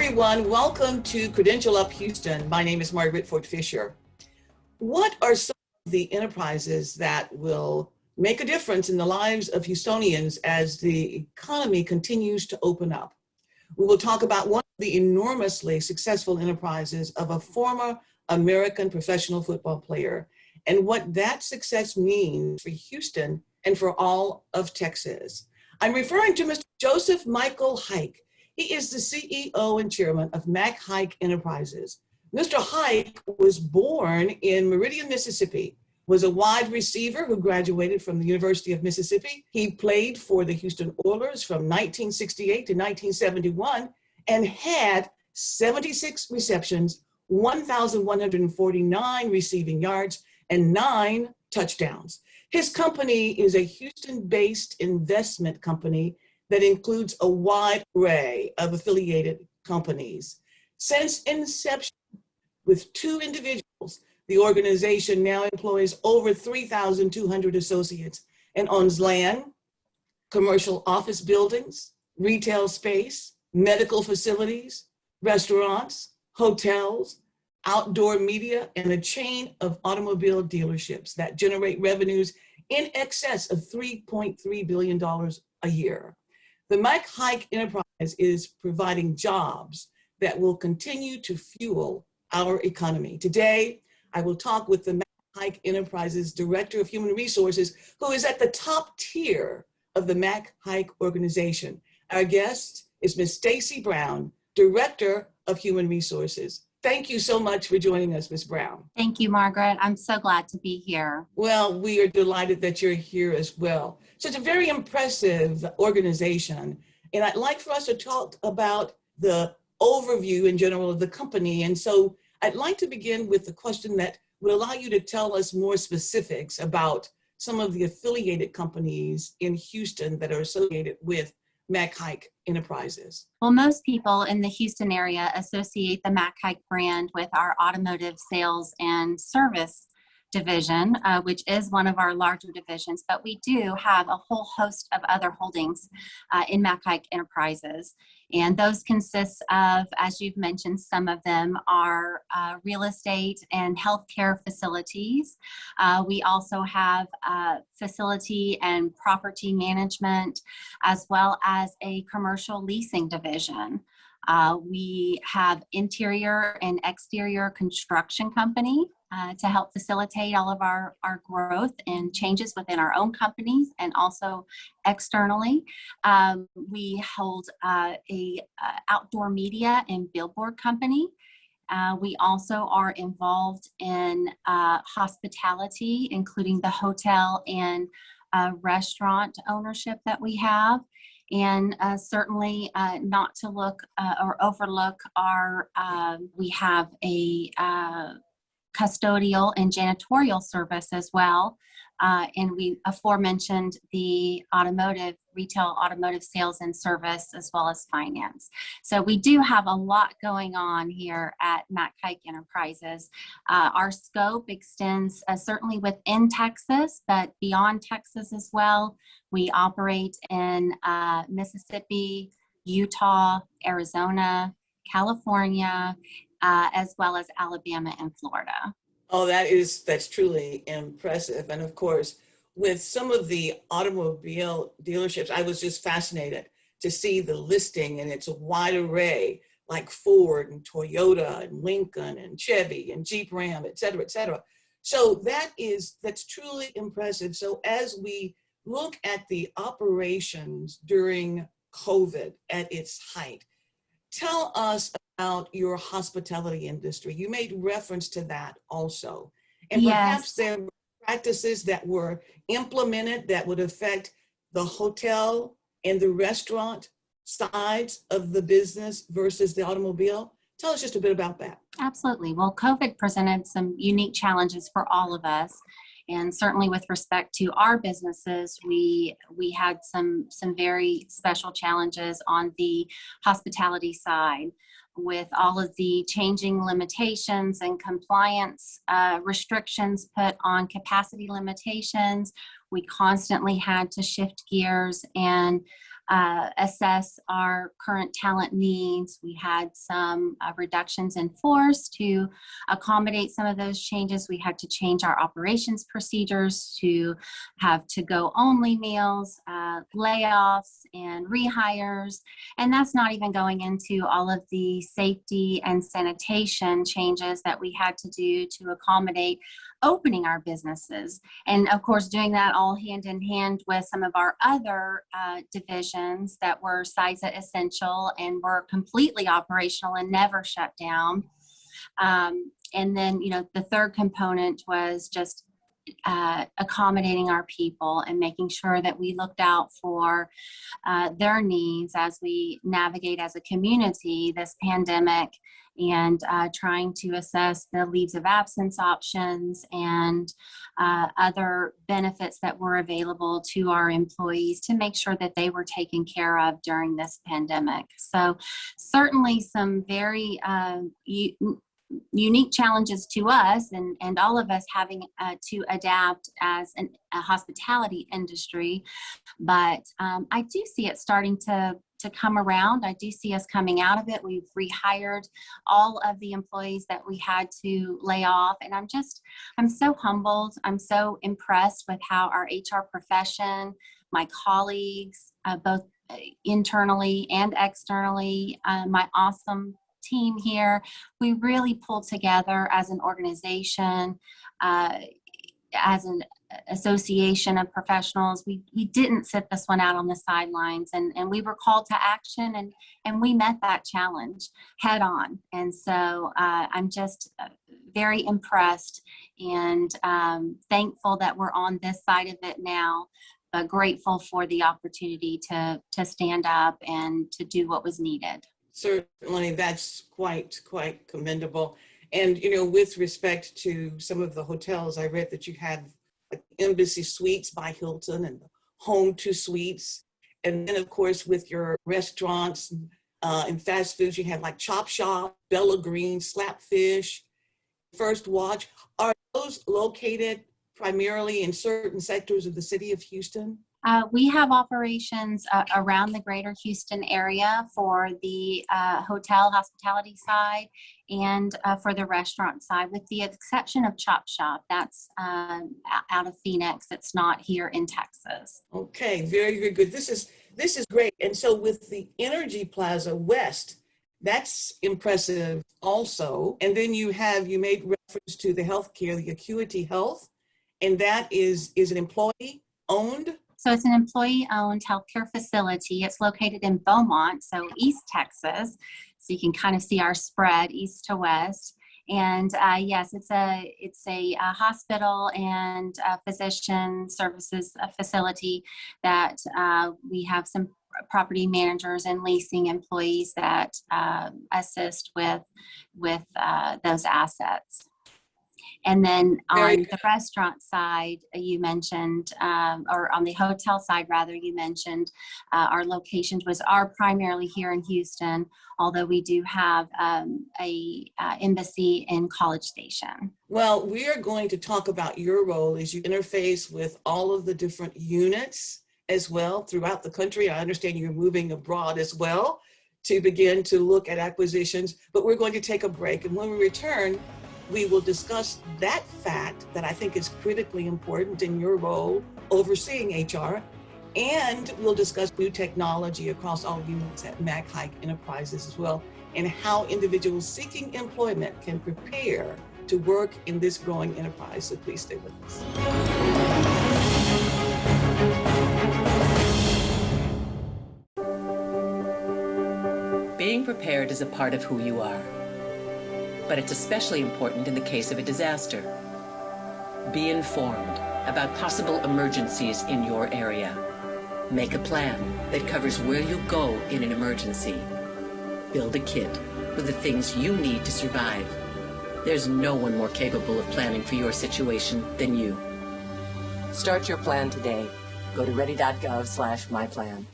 everyone. Welcome to Credential Up Houston. My name is Margaret Fisher. What are some of the enterprises that will make a difference in the lives of Houstonians as the economy continues to open up? We will talk about one of the enormously successful enterprises of a former American professional football player and what that success means for Houston and for all of Texas. I'm referring to Mr. Joseph Michael Haik. He is the CEO and chairman of Haik Enterprises. Mr. Haik was born in Meridian, Mississippi, was a wide receiver who graduated from the University of Mississippi. He played for the Houston Oilers from 1968 to 1971 and had 76 receptions, 1,149 receiving yards, and 9 touchdowns. His company is a Houston-based investment company that includes a wide array of affiliated companies. Since inception, with 2 individuals, the organization now employs over 3,200 associates and owns land, commercial office buildings, retail space, medical facilities, restaurants, hotels, outdoor media, and a chain of automobile dealerships that generate revenues in excess of $3.3 billion a year. The Haik Enterprise is providing jobs that will continue to fuel our economy. Today, I will talk with the Haik Enterprises Director of Human Resources, who is at the top tier of the Haik organization. Our guest is Ms. Stacey Brown, Director of Human Resources. Thank you so much for joining us, Ms. Brown. Thank you, Margaret. I'm so glad to be here. Well, we are delighted that you're here as well. So it's a very impressive organization. And I'd like for us to talk about the overview in general of the company. And so I'd like to begin with the question that would allow you to tell us more specifics about some of the affiliated companies in Houston that are associated with Haik Enterprises. Well, most people in the Houston area associate the Haik brand with our automotive sales and service division, which is one of our larger divisions, but we do have a whole host of other holdings in Haik Enterprises. And those consist of, as you've mentioned, some of them are real estate and healthcare facilities. We also have facility and property management, as well as a commercial leasing division. We have interior and exterior construction company to help facilitate all of our growth and changes within our own companies and also externally. We hold a outdoor media and billboard company. We also are involved in hospitality, including the hotel and restaurant ownership that we have. And certainly not to look or overlook we have a custodial and janitorial service as well. And we aforementioned the retail automotive sales and service, as well as finance. So we do have a lot going on here at Haik Enterprises. Our scope extends certainly within Texas, but beyond Texas as well. We operate in Mississippi, Utah, Arizona, California, as well as Alabama and Florida. Oh, that's truly impressive. And of course, with some of the automobile dealerships, I was just fascinated to see the listing, and it's a wide array, like Ford and Toyota and Lincoln and Chevy and Jeep Ram, et cetera, et cetera. So that's truly impressive. So as we look at the operations during COVID at its height, tell us about your hospitality industry. You made reference to that also. And perhaps there were practices that were implemented that would affect the hotel and the restaurant sides of the business versus the automobile. Tell us just a bit about that. Absolutely. Well, COVID presented some unique challenges for all of us. And certainly with respect to our businesses, we had some very special challenges on the hospitality side with all of the changing limitations and compliance restrictions put on capacity limitations. We constantly had to shift gears and assess our current talent needs. We had some reductions in force to accommodate some of those changes. We had to change our operations procedures to have to-go only meals, layoffs and rehires. And that's not even going into all of the safety and sanitation changes that we had to do to accommodate opening our businesses. And of course, doing that all hand in hand with some of our other divisions that were CISA essential and were completely operational and never shut down. And then, the third component was just accommodating our people and making sure that we looked out for their needs as we navigate as a community this pandemic, and trying to assess the leaves of absence options and other benefits that were available to our employees to make sure that they were taken care of during this pandemic. So certainly some very unique challenges to us, and all of us having to adapt as a hospitality industry. But I do see it starting to come around. I do see us coming out of it. We've rehired all of the employees that we had to lay off. And I'm so humbled. I'm so impressed with how our HR profession, my colleagues, both internally and externally, my awesome team here, we really pulled together as an organization, as an association of professionals. We didn't sit this one out on the sidelines, and we were called to action, and we met that challenge head on. And so I'm just very impressed and thankful that we're on this side of it now, but grateful for the opportunity to stand up and to do what was needed. Certainly, that's quite commendable. And, with respect to some of the hotels, I read that you had like Embassy Suites by Hilton and Home 2 Suites. And then, of course, with your restaurants and fast foods, you have like Chop Shop, Bella Green, Slapfish, First Watch. Are those located primarily in certain sectors of the city of Houston? We have operations around the greater Houston area for the hotel hospitality side and for the restaurant side, with the exception of Chop Shop. That's out of Phoenix. It's not here in Texas. Okay, very, very good. This is great. And so with the Energy Plaza West, that's impressive also. And then you made reference to the healthcare, the Acuity Health, and that is an employee owned? So it's an employee-owned healthcare facility. It's located in Beaumont, so East Texas. So you can kind of see our spread east to west. And yes, it's a hospital and physician services facility that we have some property managers and leasing employees that assist with those assets. And then on the restaurant side, you mentioned, or on the hotel side, rather, you mentioned our locations are primarily here in Houston, although we do have a embassy in College Station. Well, we are going to talk about your role as you interface with all of the different units as well throughout the country. I understand you're moving abroad as well to begin to look at acquisitions, but we're going to take a break. And when we return, we will discuss that fact that I think is critically important in your role overseeing HR, and we'll discuss new technology across all units at Haik Enterprises as well, and how individuals seeking employment can prepare to work in this growing enterprise. So please stay with us. Being prepared is a part of who you are, but it's especially important in the case of a disaster. Be informed about possible emergencies in your area. Make a plan that covers where you go in an emergency. Build a kit with the things you need to survive. There's no one more capable of planning for your situation than you. Start your plan today. Go to ready.gov/myplan.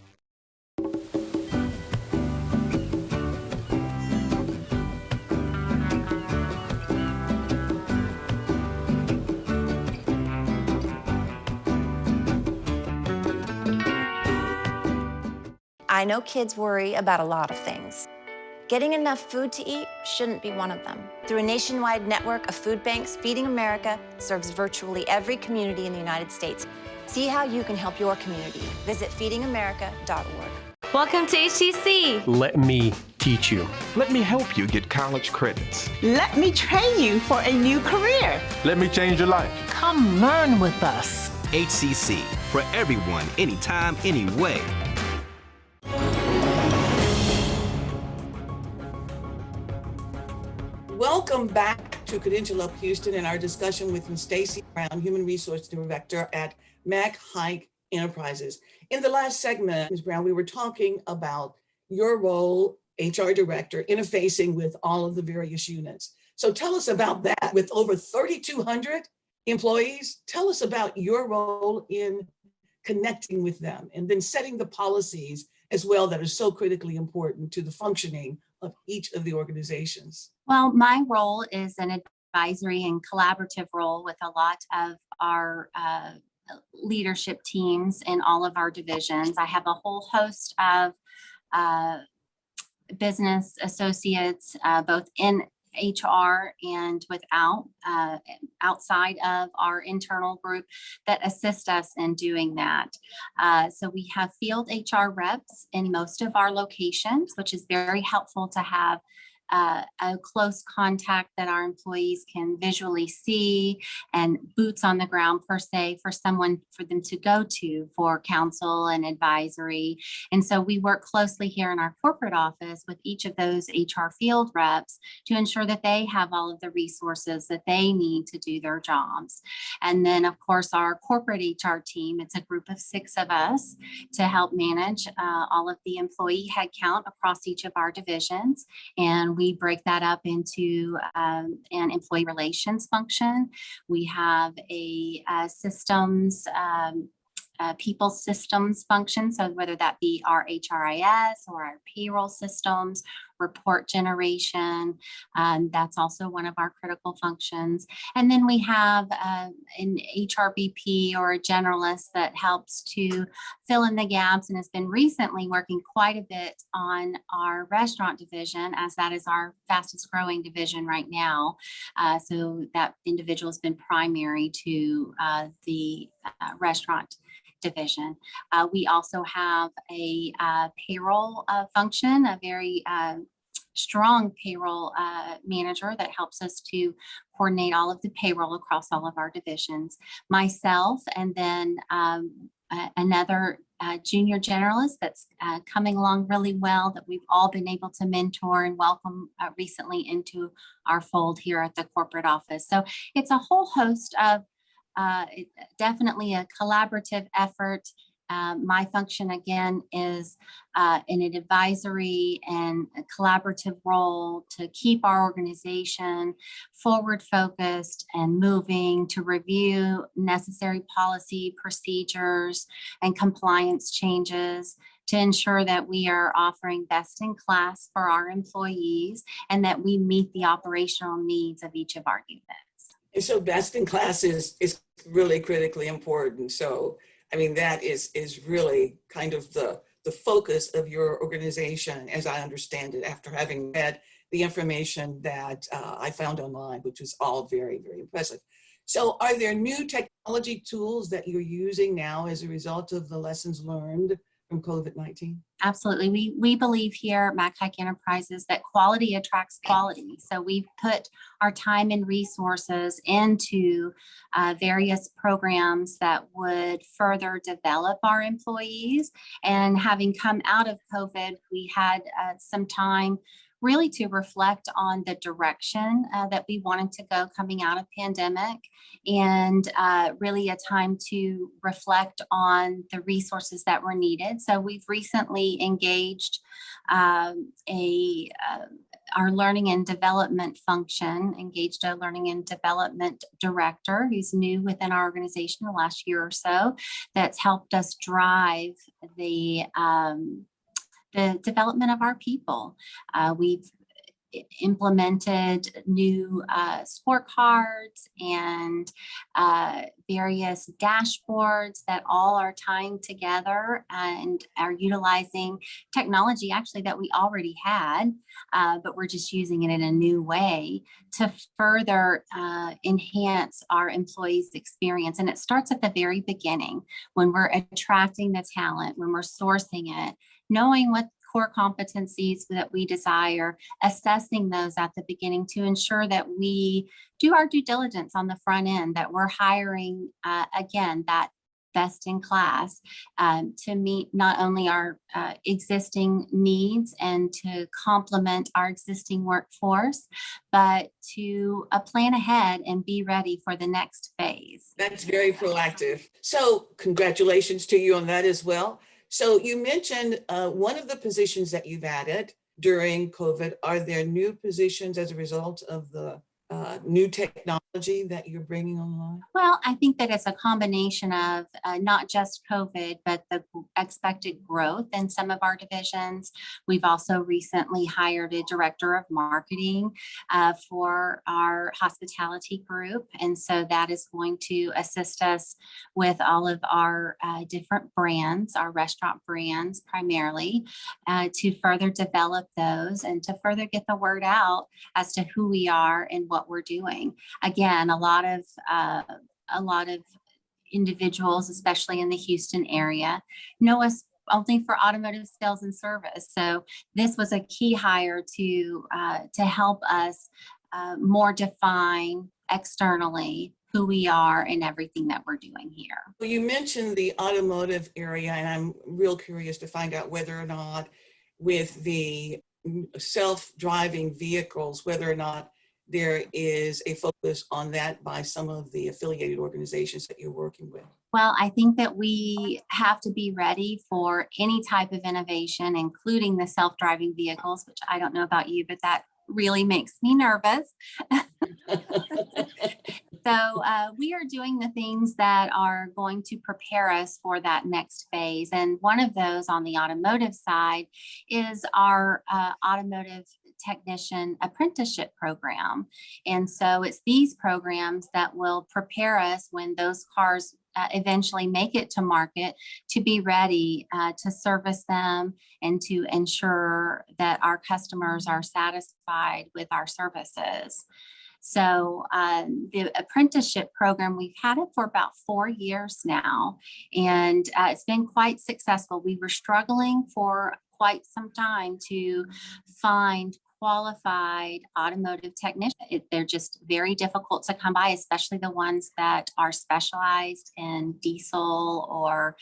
I know kids worry about a lot of things. Getting enough food to eat shouldn't be one of them. Through a nationwide network of food banks, Feeding America serves virtually every community in the United States. See how you can help your community. Visit feedingamerica.org. Welcome to HTC. Let me teach you. Let me help you get college credits. Let me train you for a new career. Let me change your life. Come learn with us. HCC, for everyone, anytime, anyway. Welcome back to Credential Up Houston and our discussion with Ms. Stacey Brown, Human Resource Director at Haik Enterprises. In the last segment, Ms. Brown, we were talking about your role, HR Director, interfacing with all of the various units. So tell us about that. With over 3,200 employees, tell us about your role in connecting with them and then setting the policies as well that are so critically important to the functioning of each of the organizations. Well, my role is an advisory and collaborative role with a lot of our leadership teams in all of our divisions. I have a whole host of business associates, both in HR and outside of our internal group that assist us in doing that. So we have field HR reps in most of our locations, which is very helpful to have a close contact that our employees can visually see and boots on the ground per se for them to go to for counsel and advisory. And so we work closely here in our corporate office with each of those HR field reps to ensure that they have all of the resources that they need to do their jobs. And then of course, our corporate HR team, it's a group of 6 of us to help manage all of the employee headcount across each of our divisions. And we break that up into an employee relations function. We have a systems, people systems function. So whether that be our HRIS or our payroll systems, report generation, that's also one of our critical functions. And then we have an HRBP or a generalist that helps to fill in the gaps and has been recently working quite a bit on our restaurant division, as that is our fastest growing division right now. So that individual has been primary to the restaurant division. We also have a payroll function, a very strong payroll manager that helps us to coordinate all of the payroll across all of our divisions. Myself, and then another junior generalist that's coming along really well that we've all been able to mentor and welcome recently into our fold here at the corporate office. So it's a whole host of definitely a collaborative effort. My function again is in an advisory and a collaborative role to keep our organization forward focused and moving, to review necessary policy, procedures, and compliance changes to ensure that we are offering best in class for our employees and that we meet the operational needs of each of our units. And so best in class is really critically important. So, I mean, that is really kind of the focus of your organization, as I understand it, after having read the information that I found online, which was all very, very impressive. So are there new technology tools that you're using now as a result of the lessons learned from COVID-19? Absolutely. We believe here at Haik Enterprises that quality attracts quality. So we've put our time and resources into various programs that would further develop our employees. And having come out of COVID, we had some time really to reflect on the direction that we wanted to go coming out of pandemic, and really a time to reflect on the resources that were needed. So we've recently engaged our learning and development function, engaged a learning and development director who's new within our organization the last year or so, that's helped us drive the development of our people. We've implemented new scorecards and various dashboards that all are tying together and are utilizing technology actually that we already had, but we're just using it in a new way to further enhance our employees' experience. And it starts at the very beginning when we're attracting the talent, when we're sourcing it, knowing what core competencies that we desire, assessing those at the beginning to ensure that we do our due diligence on the front end, that we're hiring, again, that best in class to meet not only our existing needs and to complement our existing workforce, but to plan ahead and be ready for the next phase. That's very proactive. So congratulations to you on that as well. So you mentioned one of the positions that you've added during COVID. Are there new positions as a result of the new technology that you're bringing online? Well, I think that it's a combination of not just COVID, but the expected growth in some of our divisions. We've also recently hired a director of marketing for our hospitality group. And so that is going to assist us with all of our different brands, our restaurant brands primarily, to further develop those and to further get the word out as to who we are and what we're doing. Again, a lot of individuals, especially in the Houston area, know us only for automotive sales and service. So this was a key hire to help us more define externally who we are and everything that we're doing here. Well, you mentioned the automotive area, and I'm real curious to find out whether or not with the self-driving vehicles, whether or not there is a focus on that by some of the affiliated organizations that you're working with. Well, I think that we have to be ready for any type of innovation, including the self-driving vehicles, which I don't know about you, but that really makes me nervous. So we are doing the things that are going to prepare us for that next phase. And one of those on the automotive side is our automotive technician apprenticeship program. And so it's these programs that will prepare us when those cars eventually make it to market to be ready to service them and to ensure that our customers are satisfied with our services. So the apprenticeship program, we've had it for about 4 years now, and it's been quite successful. We were struggling for quite some time to find qualified automotive technicians. They're just very difficult to come by, especially the ones that are specialized in diesel or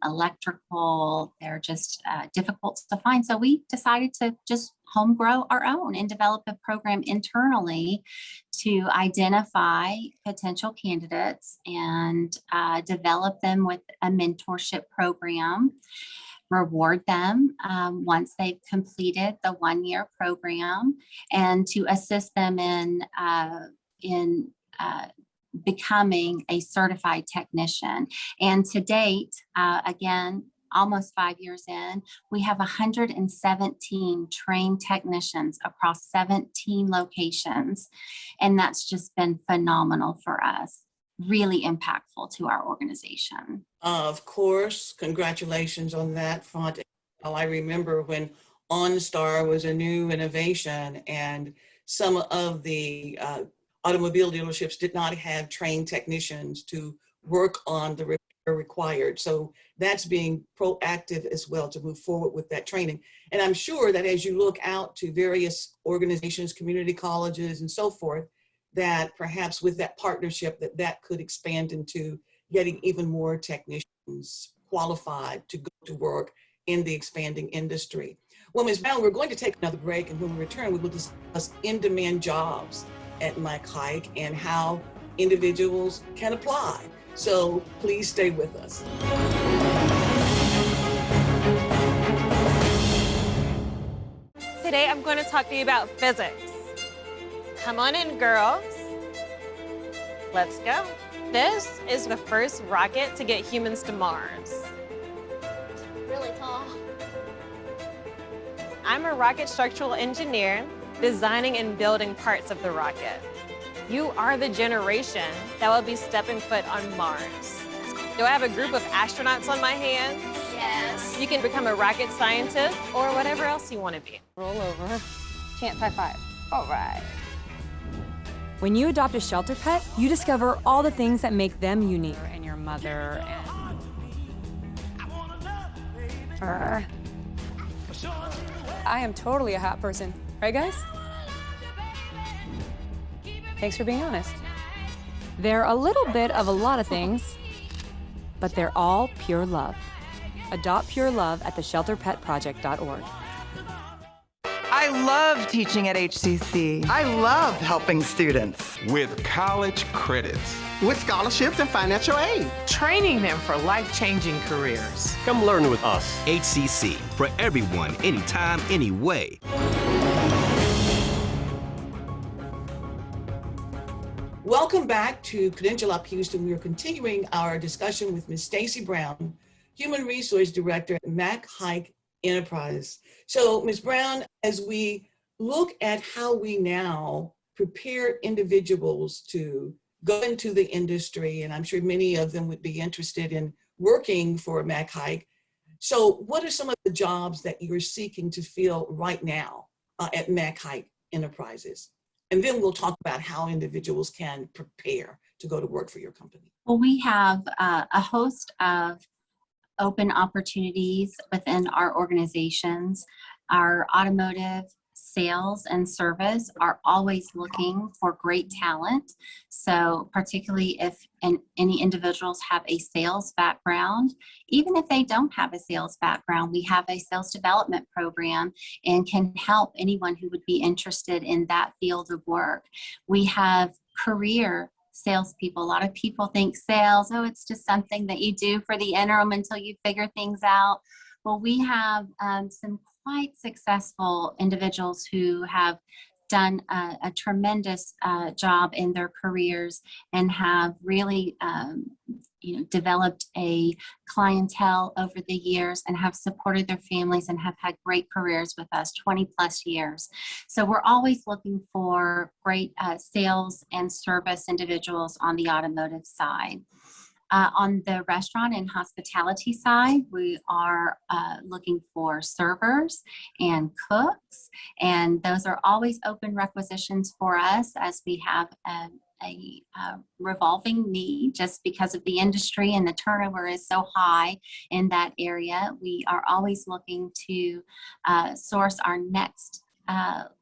electrical. They're just difficult to find. So we decided to just home grow our own and develop a program internally to identify potential candidates and develop them with a mentorship program, reward them once they've completed the 1-year program, and to assist them in becoming a certified technician. And to date, again, almost 5 years in, we have 117 trained technicians across 17 locations. And that's just been phenomenal for us. Really impactful to our organization. Of course, congratulations on that front. I remember when OnStar was a new innovation and some of the automobile dealerships did not have trained technicians to work on the repair required. So that's being proactive as well to move forward with that training. And I'm sure that as you look out to various organizations, community colleges and so forth, that perhaps with that partnership that could expand into getting even more technicians qualified to go to work in the expanding industry. Well, Ms. Brown, we're going to take another break, and when we return, we will discuss in-demand jobs at Haik and how individuals can apply. So please stay with us. Today I'm going to talk to you about physics. Come on in, girls. Let's go. This is the first rocket to get humans to Mars. Really tall. I'm a rocket structural engineer. designing and building parts of the rocket. You are the generation that will be stepping foot on Mars. Do I have a group of astronauts on my hands? Yes. You can become a rocket scientist or whatever else you want to be. Roll over. Chance high five. All right. When you adopt a shelter pet, you discover all the things that make them unique. And your mother and... I am totally a hot person. Right, guys? Thanks for being honest. They're a little bit of a lot of things, but they're all pure love. Adopt pure love at theshelterpetproject.org. I love teaching at HCC. I love helping students. With college credits. With scholarships and financial aid. Training them for life-changing careers. Come learn with us. HCC, for everyone, anytime, anyway. Welcome back to Credential Up Houston. We are continuing our discussion with Ms. Stacey Brown, Human Resource Director at Haik Enterprise. So, Ms. Brown, as we look at how we now prepare individuals to go into the industry, and I'm sure many of them would be interested in working for Haik. So what are some of the jobs that you're seeking to fill right now at Haik Enterprises? And then we'll talk about how individuals can prepare to go to work for your company. Well, we have a host of open opportunities within our organizations. Our automotive sales and service are always looking for great talent. So particularly if any individuals have a sales background, even if they don't have a sales background, we have a sales development program and can help anyone who would be interested in that field of work. We have career salespeople. A lot of people think sales, oh, it's just something that you do for the interim until you figure things out. Well, we have some quite successful individuals who have done a tremendous job in their careers and have really developed a clientele over the years and have supported their families and have had great careers with us, 20 plus years. So we're always looking for great sales and service individuals on the automotive side. On the restaurant and hospitality side, we are looking for servers and cooks, and those are always open requisitions for us as we have a revolving need just because of the industry and the turnover is so high in that area. We are always looking to source our next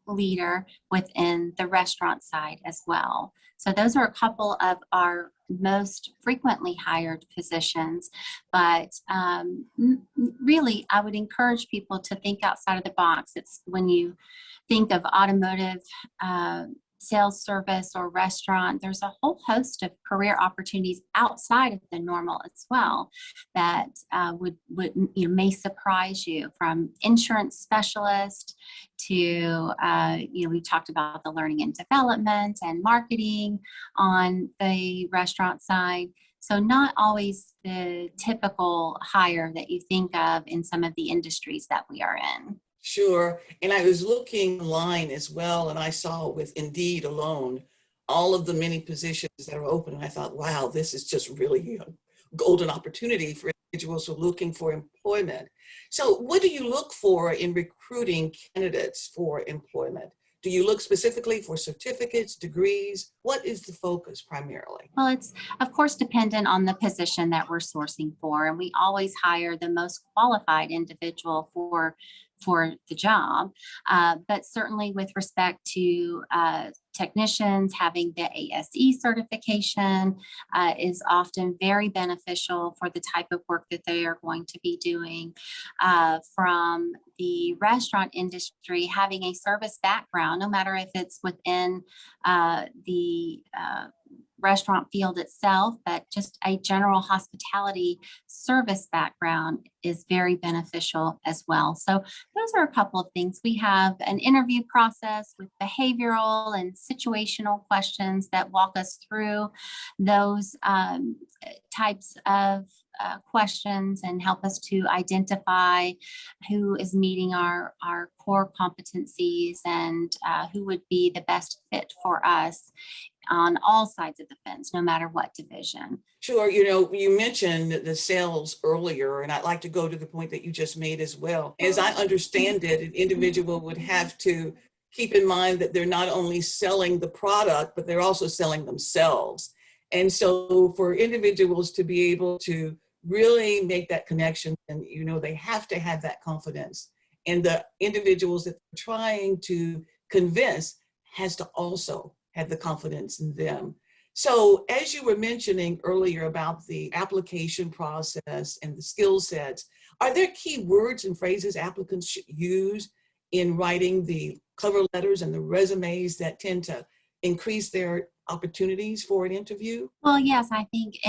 leader within the restaurant side as well. So those are a couple of our most frequently hired positions, but really I would encourage people to think outside of the box. It's when you think of automotive sales, service, or restaurant, there's a whole host of career opportunities outside of the normal as well that may surprise you, from insurance specialist to we talked about the learning and development and marketing on the restaurant side. So not always the typical hire that you think of in some of the industries that we are in. Sure. And I was looking online as well, and I saw with Indeed alone, all of the many positions that are open. And I thought, wow, this is just really a golden opportunity for individuals who are looking for employment. So what do you look for in recruiting candidates for employment? Do you look specifically for certificates, degrees? What is the focus primarily? Well, it's of course dependent on the position that we're sourcing for, and we always hire the most qualified individual for the job. But certainly with respect to technicians, having the ASE certification is often very beneficial for the type of work that they are going to be doing. From the restaurant industry, having a service background, no matter if it's within the restaurant field itself, but just a general hospitality service background is very beneficial as well. So those are a couple of things. We have an interview process with behavioral and situational questions that walk us through those types of questions and help us to identify who is meeting our core competencies and who would be the best fit for us on all sides of the fence, no matter what division. Sure. You know, you mentioned the sales earlier, and I'd like to go to the point that you just made as well. As I understand it, an individual would have to keep in mind that they're not only selling the product, but they're also selling themselves. And so for individuals to be able to really make that connection, and, you know, they have to have that confidence. And the individuals that they're trying to convince has to also have the confidence in them. So as you were mentioning earlier about the application process and the skill sets, are there key words and phrases applicants should use in writing the cover letters and the resumes that tend to increase their opportunities for an interview? Well, yes, I think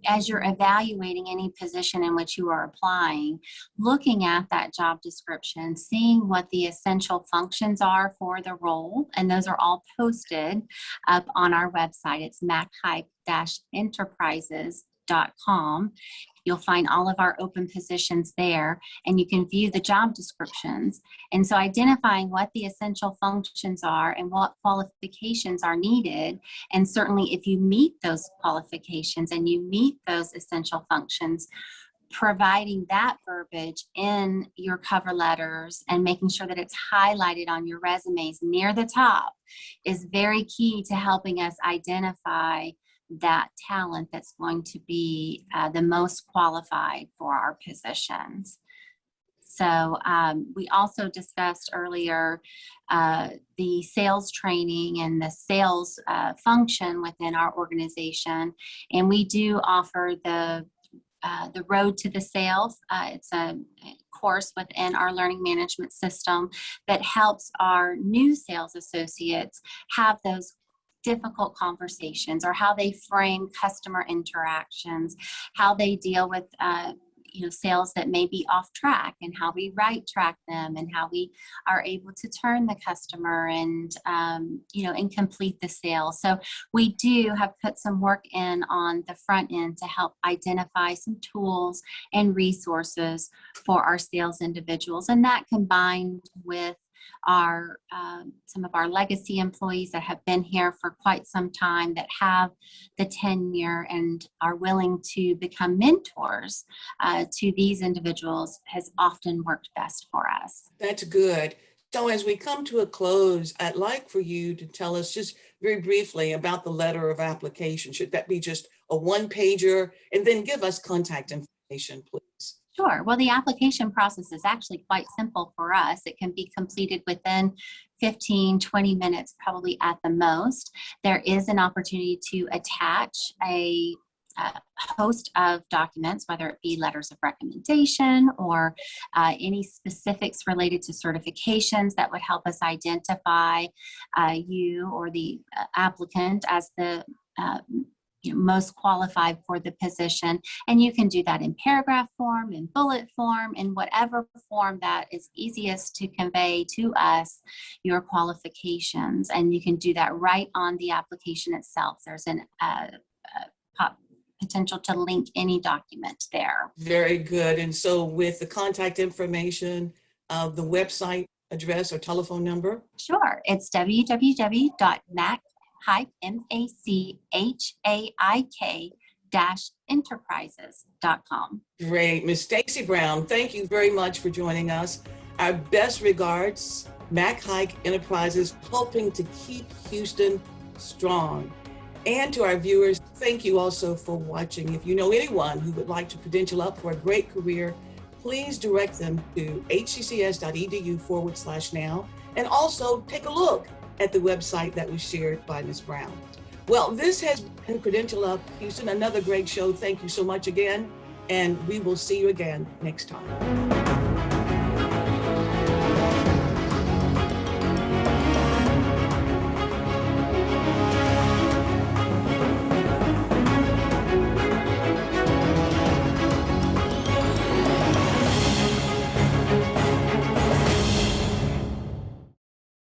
as you're evaluating any position in which you are applying, looking at that job description, seeing what the essential functions are for the role, and those are all posted up on our website. It's machaik-enterprises.com. You'll find all of our open positions there, and you can view the job descriptions. And so identifying what the essential functions are and what qualifications are needed, and certainly if you meet those qualifications and you meet those essential functions, providing that verbiage in your cover letters and making sure that it's highlighted on your resumes near the top is very key to helping us identify that talent that's going to be the most qualified for our positions. So we also discussed earlier the sales training and the sales function within our organization, and we do offer the Road to the Sales. It's a course within our learning management system that helps our new sales associates have those difficult conversations, or how they frame customer interactions, how they deal with sales that may be off track, and how we right track them, and how we are able to turn the customer and and complete the sale. So we do have put some work in on the front end to help identify some tools and resources for our sales individuals, and that combined with our some of our legacy employees that have been here for quite some time, that have the tenure and are willing to become mentors to these individuals, has often worked best for us. That's good. So as we come to a close, I'd like for you to tell us just very briefly about the letter of application. Should that be just a one-pager? And then give us contact information, please. Sure. Well, the application process is actually quite simple for us. It can be completed within 15, 20 minutes, probably at the most. There is an opportunity to attach a host of documents, whether it be letters of recommendation or any specifics related to certifications that would help us identify you or the applicant as the most qualified for the position. And you can do that in paragraph form, in bullet form, in whatever form that is easiest to convey to us your qualifications. And you can do that right on the application itself. There's an potential to link any document there. Very good. And so with the contact information, the website address or telephone number? Sure. It's www.machaik-enterprises.com. Great. Ms. Stacey Brown, thank you very much for joining us. Our best regards, Haik Enterprises, helping to keep Houston strong. And to our viewers, thank you also for watching. If you know anyone who would like to credential up for a great career, please direct them to hccs.edu/now, and also take a look at the website that was shared by Ms. Brown. Well, this has been Credential Up Houston, another great show. Thank you so much again, and we will see you again next time.